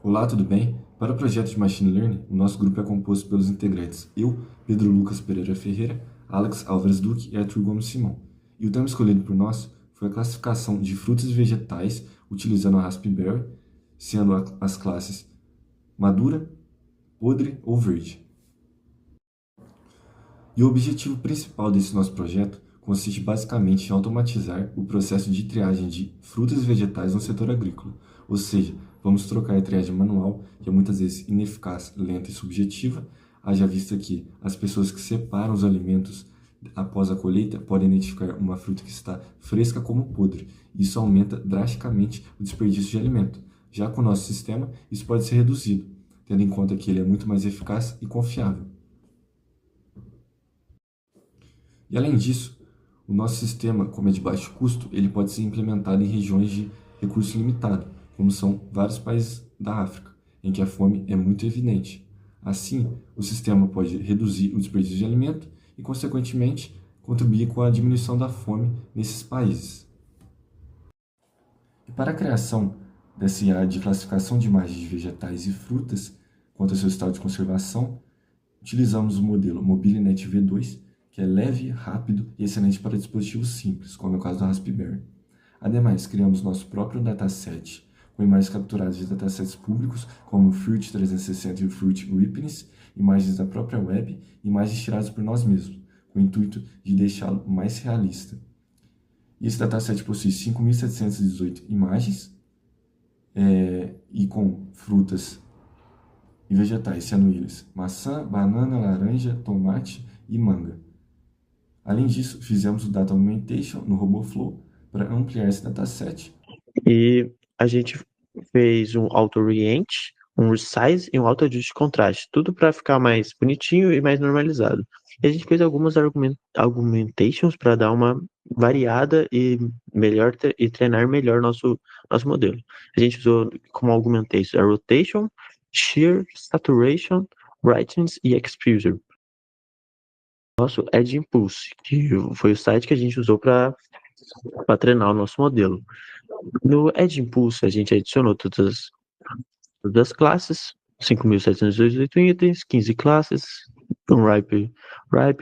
Olá, tudo bem? Para o projeto de Machine Learning, o nosso grupo é composto pelos integrantes eu, Pedro Lucas Pereira Ferreira, Alex Álvares Duque e Arthur Gomes Simão. E o tema escolhido por nós foi a classificação de frutas e vegetais utilizando a Raspberry, sendo as classes madura, podre ou verde. E o objetivo principal desse nosso projeto consiste basicamente em automatizar o processo de triagem de frutas e vegetais no setor agrícola, ou seja, vamos trocar a triagem manual, que é muitas vezes ineficaz, lenta e subjetiva, haja vista que as pessoas que separam os alimentos após a colheita podem identificar uma fruta que está fresca como podre. Isso aumenta drasticamente o desperdício de alimento. Já com o nosso sistema, isso pode ser reduzido, tendo em conta que ele é muito mais eficaz e confiável. E além disso, o nosso sistema, como é de baixo custo, ele pode ser implementado em regiões de recurso limitado, como são vários países da África, em que a fome é muito evidente. Assim, o sistema pode reduzir o desperdício de alimento e, consequentemente, contribuir com a diminuição da fome nesses países. E para a criação dessa área de classificação de imagens de vegetais e frutas quanto ao seu estado de conservação, utilizamos o modelo MobileNet V2, que é leve, rápido e excelente para dispositivos simples, como é o caso da Raspberry. Ademais, criamos nosso próprio dataset com imagens capturadas de datasets públicos, como o Fruit 360 e o Fruit Rippings, imagens da própria web e imagens tiradas por nós mesmos, com o intuito de deixá-lo mais realista. E esse dataset possui 5.718 imagens e com frutas e vegetais, sendo eles maçã, banana, laranja, tomate e manga. Além disso, fizemos o Data Augmentation no RoboFlow para ampliar esse dataset. E a gente fez um auto-orient, um resize e um auto-ajuste de contraste, tudo para ficar mais bonitinho e mais normalizado. E a gente fez algumas augmentations para dar uma variada e melhor e treinar melhor nosso modelo. A gente usou como augmentation a rotation, shear, saturation, brightness e exposure. Nosso Edge Impulse, que foi o site que a gente usou para treinar o nosso modelo. No Edge Impulse, a gente adicionou todas as classes, 5.718 itens, 15 classes, com Ripe,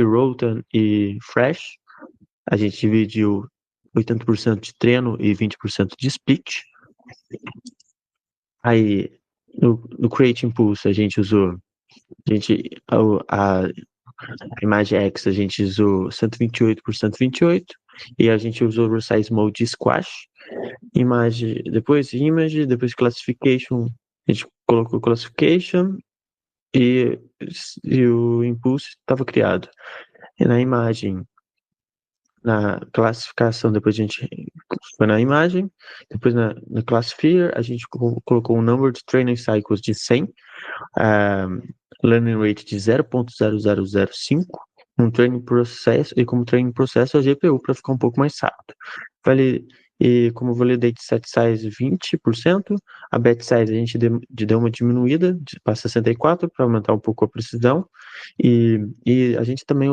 Rotan e Fresh. A gente dividiu 80% de treino e 20% de split. Aí, no Create Impulse, a gente usou a imagem X, a gente usou 128 por 128, e a gente usou o Resize Mode Squash. Depois classification, a gente colocou classification e, e o impulso estava criado. E na imagem, na classificação, depois a gente foi na imagem, depois na classifier, a gente colocou um number de training cycles de 100, learning rate de 0.0005, um training processo, e como training processo a GPU para ficar um pouco mais rápido. E como validate set size 20%, a batch size a gente deu uma diminuída para 64 para aumentar um pouco a precisão. E a gente também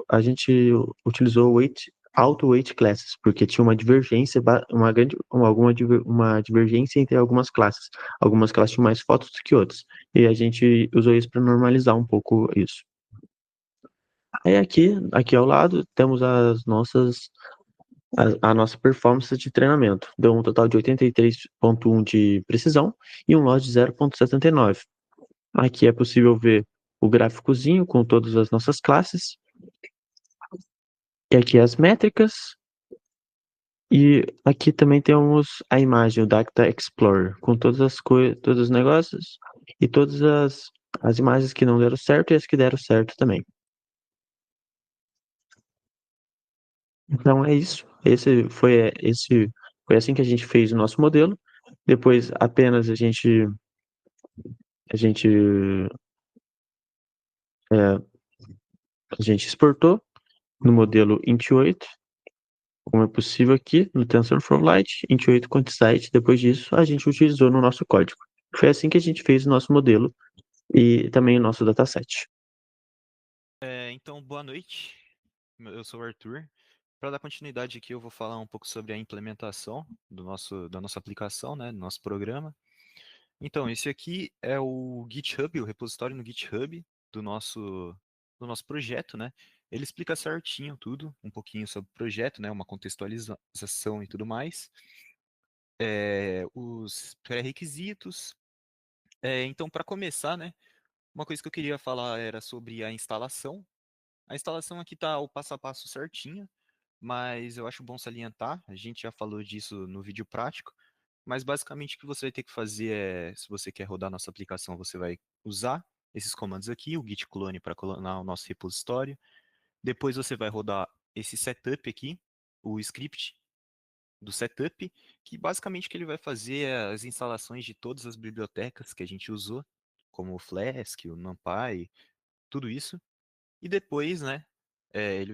a gente utilizou auto weight classes, porque tinha uma divergência, uma divergência entre algumas classes. Algumas classes tinham mais fotos do que outras. E a gente usou isso para normalizar um pouco isso. Aí aqui ao lado, temos a nossa performance de treinamento. Deu um total de 83,1 de precisão e um loss de 0,79. Aqui é possível ver o gráficozinho com todas as nossas classes. E aqui as métricas. E aqui também temos a imagem, o Data Explorer, com todos os negócios e todas as imagens que não deram certo e as que deram certo também. Então é isso. Esse foi assim que a gente fez o nosso modelo. Depois apenas a gente é, a gente exportou no modelo int8, como é possível aqui no TensorFlow Lite, int8 quantisite. Depois disso a gente utilizou no nosso código. Foi assim que a gente fez o nosso modelo e também o nosso dataset. Então, boa noite. Eu sou o Arthur. Para dar continuidade aqui, eu vou falar um pouco sobre a implementação da nossa aplicação, né, do nosso programa. Então, esse aqui é o GitHub, o repositório no GitHub do nosso projeto, né? Ele explica certinho tudo, um pouquinho sobre o projeto, né? Uma contextualização e tudo mais. Os pré-requisitos. Então, para começar, né? Uma coisa que eu queria falar era sobre a instalação. A instalação aqui tá o passo a passo certinho, mas eu acho bom salientar, a gente já falou disso no vídeo prático, mas basicamente o que você vai ter que fazer é, se você quer rodar nossa aplicação, você vai usar esses comandos aqui, o git clone para clonar o nosso repositório. Depois você vai rodar esse setup aqui, o script do setup, que basicamente o que ele vai fazer é as instalações de todas as bibliotecas que a gente usou, como o Flask, o NumPy, tudo isso. E depois, né,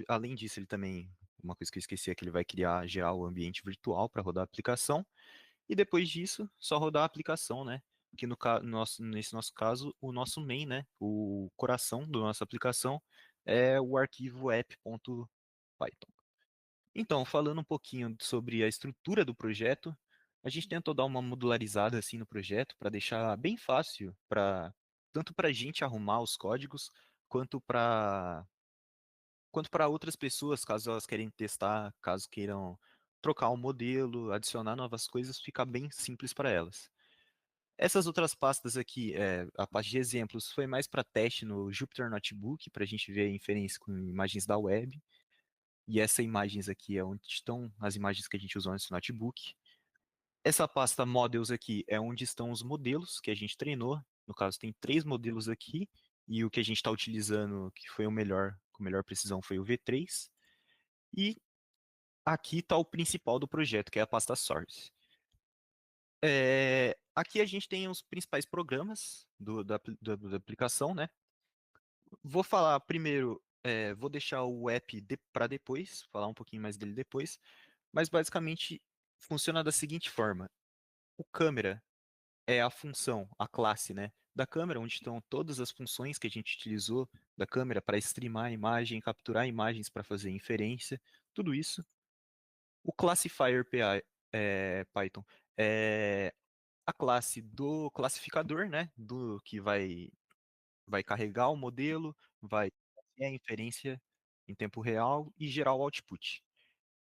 além disso, ele também, uma coisa que eu esqueci é que ele vai gerar o ambiente virtual para rodar a aplicação. E depois disso, só rodar a aplicação, né? Que nesse nosso caso, o nosso main, né? O coração da nossa aplicação é o arquivo app.python. Então, falando um pouquinho sobre a estrutura do projeto, a gente tentou dar uma modularizada assim no projeto para deixar bem fácil para tanto para a gente arrumar os códigos quanto para outras pessoas, caso elas querem testar, caso queiram trocar um modelo, adicionar novas coisas, fica bem simples para elas. Essas outras pastas aqui, a parte de exemplos, foi mais para teste no Jupyter Notebook, para a gente ver a inferência com imagens da web. E essas imagens aqui é onde estão as imagens que a gente usou nesse notebook. Essa pasta Models aqui é onde estão os modelos que a gente treinou. No caso, tem 3 modelos aqui, e o que a gente está utilizando, que foi o melhor, com melhor precisão, foi o V3. E aqui está o principal do projeto, que é a pasta Source. Aqui a gente tem os principais programas da aplicação, né? Vou falar primeiro, vou deixar o app para depois, falar um pouquinho mais dele depois, mas basicamente funciona da seguinte forma: o câmera é a função, a classe, né, da câmera, onde estão todas as funções que a gente utilizou da câmera para streamar a imagem, capturar imagens para fazer inferência, tudo isso. O classifier Python é a classe do classificador, né, do que vai carregar o modelo, vai fazer a inferência em tempo real e gerar o output.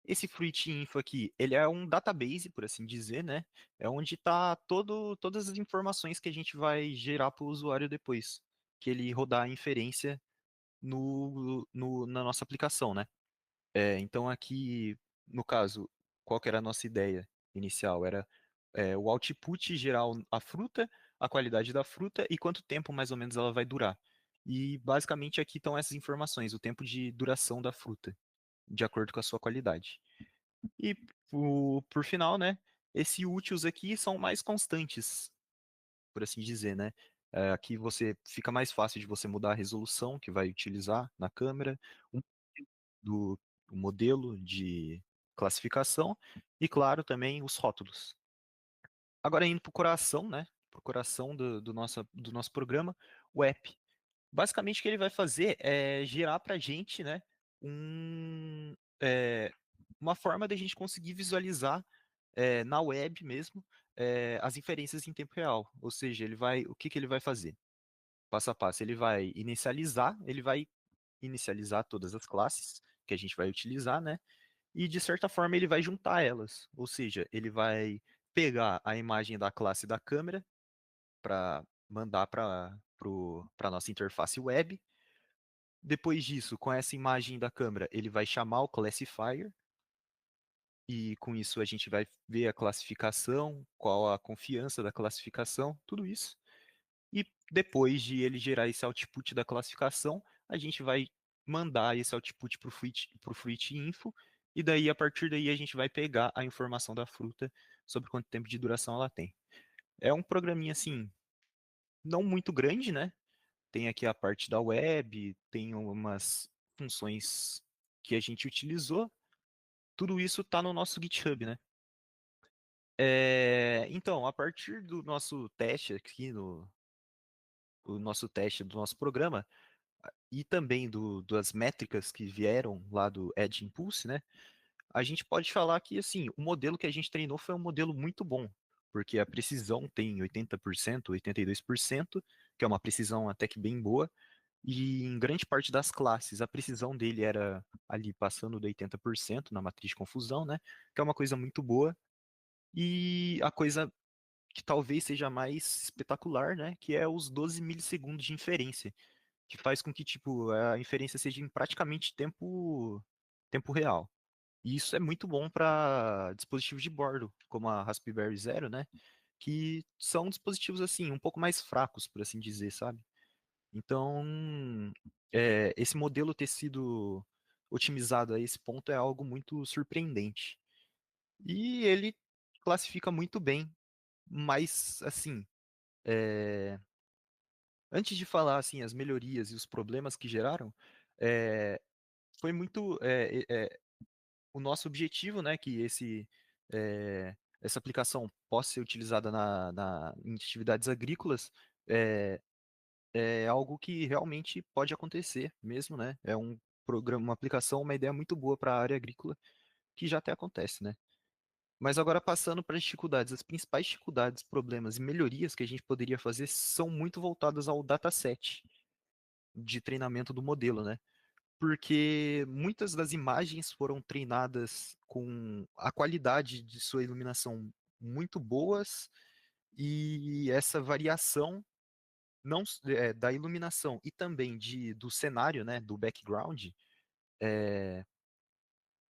Esse Fruit Info aqui, ele é um database, por assim dizer, né? É onde está todas as informações que a gente vai gerar para o usuário depois que ele rodar a inferência na nossa aplicação, né? Então aqui, no caso, qual que era a nossa ideia inicial? Era o output gerar a fruta, a qualidade da fruta e quanto tempo mais ou menos ela vai durar. E basicamente aqui estão essas informações, o tempo de duração da fruta, de acordo com a sua qualidade. E por final, né, esses úteis aqui são mais constantes, por assim dizer, né? Aqui você fica mais fácil de você mudar a resolução que vai utilizar na câmera, um do o modelo de classificação e, claro, também os rótulos. Agora indo para o coração, né? Para o coração do nosso programa, o app. Basicamente o que ele vai fazer é gerar para a gente, né, um, é, uma forma de a gente conseguir visualizar na web mesmo as inferências em tempo real. Ou seja, o que ele vai fazer? Passo a passo, ele vai inicializar todas as classes que a gente vai utilizar, né? E de certa forma ele vai juntar elas. Ou seja, ele vai pegar a imagem da classe da câmera para mandar para a nossa interface web. Depois disso, com essa imagem da câmera, ele vai chamar o classifier, e com isso a gente vai ver a classificação, qual a confiança da classificação, tudo isso. E depois de ele gerar esse output da classificação, a gente vai mandar esse output para o Fruit Info, e daí, a partir daí, a gente vai pegar a informação da fruta sobre quanto tempo de duração ela tem. É um programinha, assim, não muito grande, né? Tem aqui a parte da web, tem umas funções que a gente utilizou. Tudo isso está no nosso GitHub, né? Então, a partir do nosso teste aqui, o nosso teste do nosso programa, e também das métricas que vieram lá do Edge Impulse, né? A gente pode falar que, assim, o modelo que a gente treinou foi um modelo muito bom. porque a precisão tem 80%, 82%, que é uma precisão até que bem boa, e em grande parte das classes a precisão dele era ali passando de 80% na matriz de confusão, né? Que é uma coisa muito boa. E a coisa que talvez seja mais espetacular, né? Que é os 12 milissegundos de inferência, que faz com que tipo a inferência seja em praticamente tempo real. E isso é muito bom para dispositivos de bordo, como a Raspberry Zero, né? Que são dispositivos assim um pouco mais fracos, por assim dizer, sabe? Então, esse modelo ter sido otimizado a esse ponto é algo muito surpreendente. E ele classifica muito bem, mas assim, antes de falar assim as melhorias e os problemas que geraram, é, foi muito o nosso objetivo, né, que essa aplicação possa ser utilizada em atividades agrícolas, é, é algo que realmente pode acontecer mesmo, né? É um programa, uma aplicação, uma ideia muito boa para a área agrícola, que já até acontece, né? Mas agora passando para as dificuldades, as principais dificuldades, problemas e melhorias que a gente poderia fazer são muito voltadas ao dataset de treinamento do modelo, né? Porque muitas das imagens foram treinadas com a qualidade de sua iluminação muito boas e essa variação não da iluminação e também do cenário, né, do background,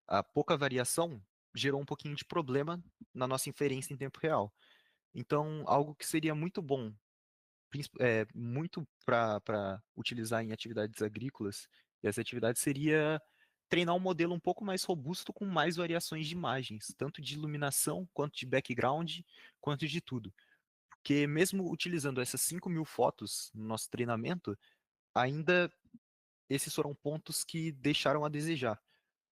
a pouca variação gerou um pouquinho de problema na nossa inferência em tempo real. Então, algo que seria muito bom, muito para utilizar em atividades agrícolas, e essa atividade seria treinar um modelo um pouco mais robusto com mais variações de imagens, tanto de iluminação, quanto de background, quanto de tudo. Porque mesmo utilizando essas 5.000 fotos no nosso treinamento, ainda esses foram pontos que deixaram a desejar.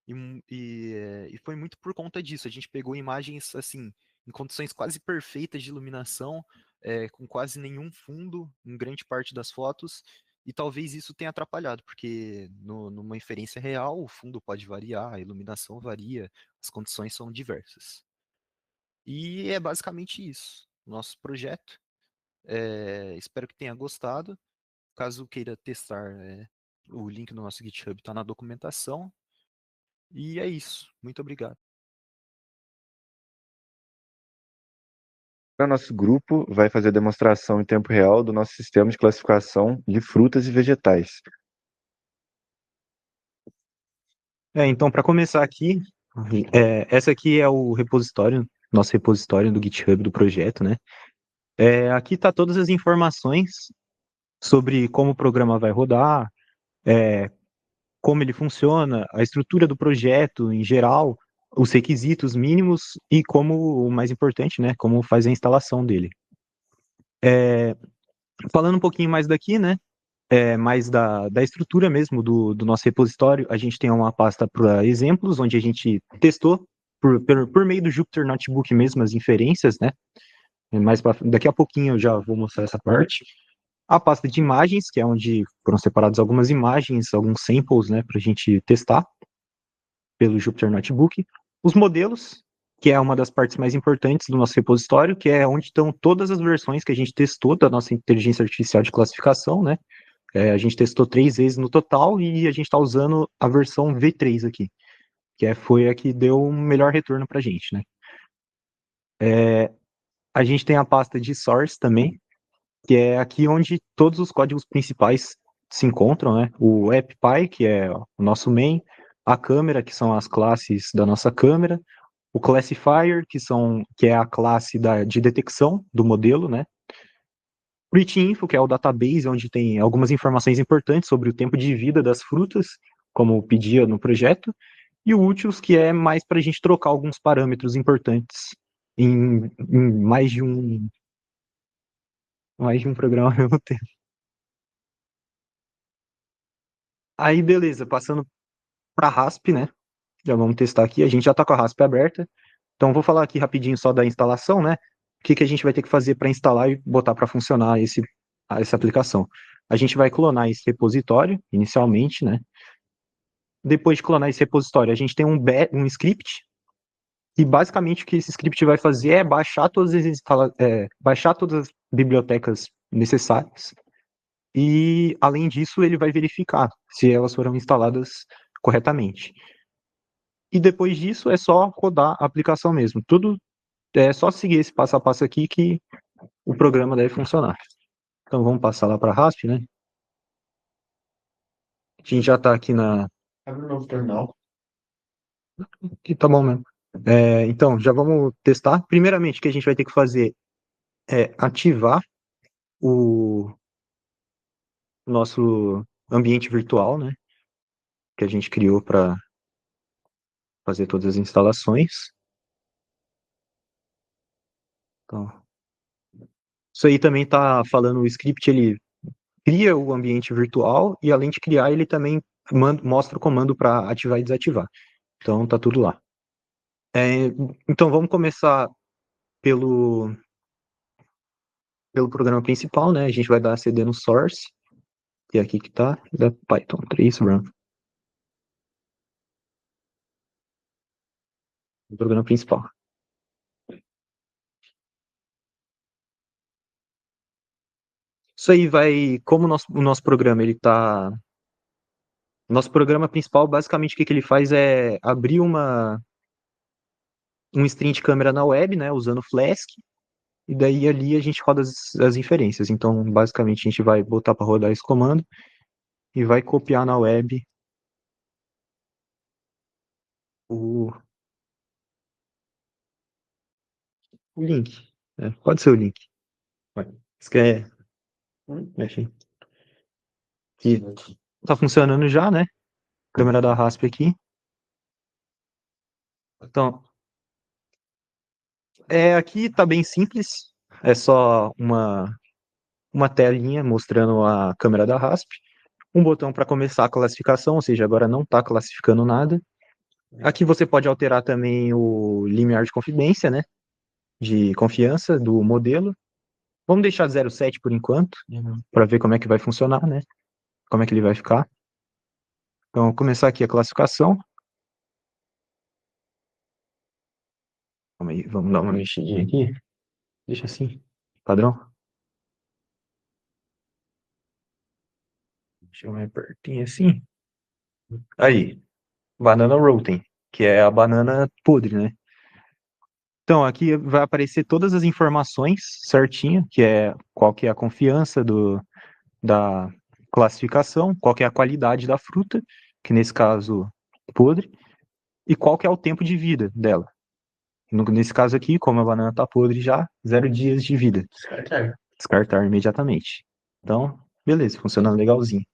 E foi muito por conta disso. A gente pegou imagens assim, em condições quase perfeitas de iluminação, com quase nenhum fundo em grande parte das fotos, e talvez isso tenha atrapalhado, porque numa inferência real o fundo pode variar, a iluminação varia, as condições são diversas. E é basicamente isso. Nosso projeto. Espero que tenha gostado. Caso queira testar, o link no nosso GitHub está na documentação. E é isso. Muito obrigado. O nosso grupo vai fazer a demonstração em tempo real do nosso sistema de classificação de frutas e vegetais. Então, para começar aqui, essa aqui é o repositório, nosso repositório do GitHub do projeto, né? Aqui está todas as informações sobre como o programa vai rodar, como ele funciona, a estrutura do projeto em geral, os requisitos mínimos e como, o mais importante, né, como faz a instalação dele. Falando um pouquinho mais daqui, né, mais da estrutura mesmo do nosso repositório, a gente tem uma pasta para exemplos, onde a gente testou por meio do Jupyter Notebook mesmo as inferências, né, daqui a pouquinho eu já vou mostrar essa parte. A pasta de imagens, que é onde foram separadas algumas imagens, alguns samples, né, para a gente testar pelo Jupyter Notebook. Os modelos, que é uma das partes mais importantes do nosso repositório, que é onde estão todas as versões que a gente testou da nossa inteligência artificial de classificação, né? A gente testou 3 vezes no total e a gente está usando a versão V3 aqui, que foi a que deu o melhor retorno para a gente, né? A gente tem a pasta de source também, que é aqui onde todos os códigos principais se encontram, né? O AppPy, que é o nosso main, a câmera, que são as classes da nossa câmera, o classifier, que é a classe de detecção do modelo, né? O Info, que é o database, onde tem algumas informações importantes sobre o tempo de vida das frutas, como pedia no projeto, e o Utils, que é mais para a gente trocar alguns parâmetros importantes em mais de um programa ao mesmo tempo. Aí, beleza, passando para RASP, né? Já vamos testar aqui. A gente já está com a RASP aberta. Então, vou falar aqui rapidinho só da instalação, né? O que a gente vai ter que fazer para instalar e botar para funcionar essa aplicação. A gente vai clonar esse repositório, inicialmente, né? Depois de clonar esse repositório, a gente tem um script E basicamente o que esse script vai fazer é baixar baixar todas as bibliotecas necessárias. E, além disso, ele vai verificar se elas foram instaladas corretamente. E depois disso é só rodar a aplicação mesmo. Tudo é só seguir esse passo a passo aqui que o programa deve funcionar. Então vamos passar lá para a RASP, né? A gente já está aqui na. Abre um novo terminal. Aqui tá bom mesmo. Então, já vamos testar. Primeiramente, o que a gente vai ter que fazer é ativar o nosso ambiente virtual, né? Que a gente criou para fazer todas as instalações. Então, isso aí também está falando, o script ele cria o ambiente virtual e, além de criar, ele também mostra o comando para ativar e desativar. Então tá tudo lá. Então vamos começar pelo programa principal, né? A gente vai dar cd no source, que é aqui que tá, da Python 3 run. O programa principal. Isso aí vai, como o nosso programa, ele tá... Nosso programa principal, basicamente, o que ele faz é abrir um stream de câmera na web, né, usando Flask, e daí ali a gente roda as inferências. Então, basicamente, a gente vai botar para rodar esse comando e vai copiar na web o link. Pode ser o link. Isso que enfim. E tá funcionando já, né? Câmera da RASP aqui. Então, aqui tá bem simples. É só uma telinha mostrando a câmera da RASP. Um botão para começar a classificação, ou seja, agora não está classificando nada. Aqui você pode alterar também o limiar de confidência, né? De confiança do modelo. Vamos deixar 0,7 por enquanto, para ver como é que vai funcionar, né? Como é que ele vai ficar. Então, vou começar aqui a classificação. Calma aí, vamos dar uma mexidinha aqui. Deixa assim, padrão. Deixa eu mais pertinho assim. Aí, banana rotten, que é a banana podre, né? Então, aqui vai aparecer todas as informações certinho, que é qual que é a confiança da classificação, qual que é a qualidade da fruta, que nesse caso, podre, e qual que é o tempo de vida dela. Nesse caso aqui, como a banana tá podre já, 0 dias de vida. Descartar imediatamente. Então, beleza, funcionando legalzinho.